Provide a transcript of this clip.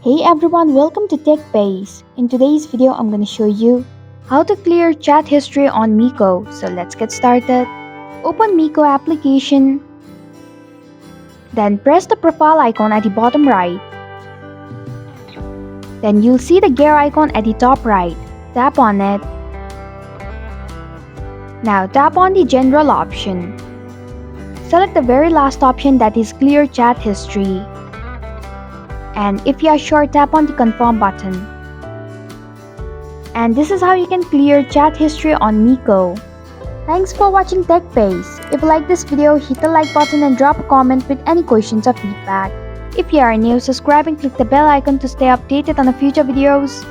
Hey everyone, welcome to TechBase. In today's video, I'm going to show you how to clear chat history on Mico. So let's get started. Open Mico application, then press the profile icon at the bottom right. Then you'll see the gear icon at the top right. Tap on it. Now tap on the general option. Select the very last option, that is clear chat history. And if you are sure, tap on the confirm button. And this is how you can clear chat history on Mico. Thanks for watching TechBase. If you like this video, hit the like button and drop a comment with any questions or feedback. If you are new, subscribe and click the bell icon to stay updated on the future videos.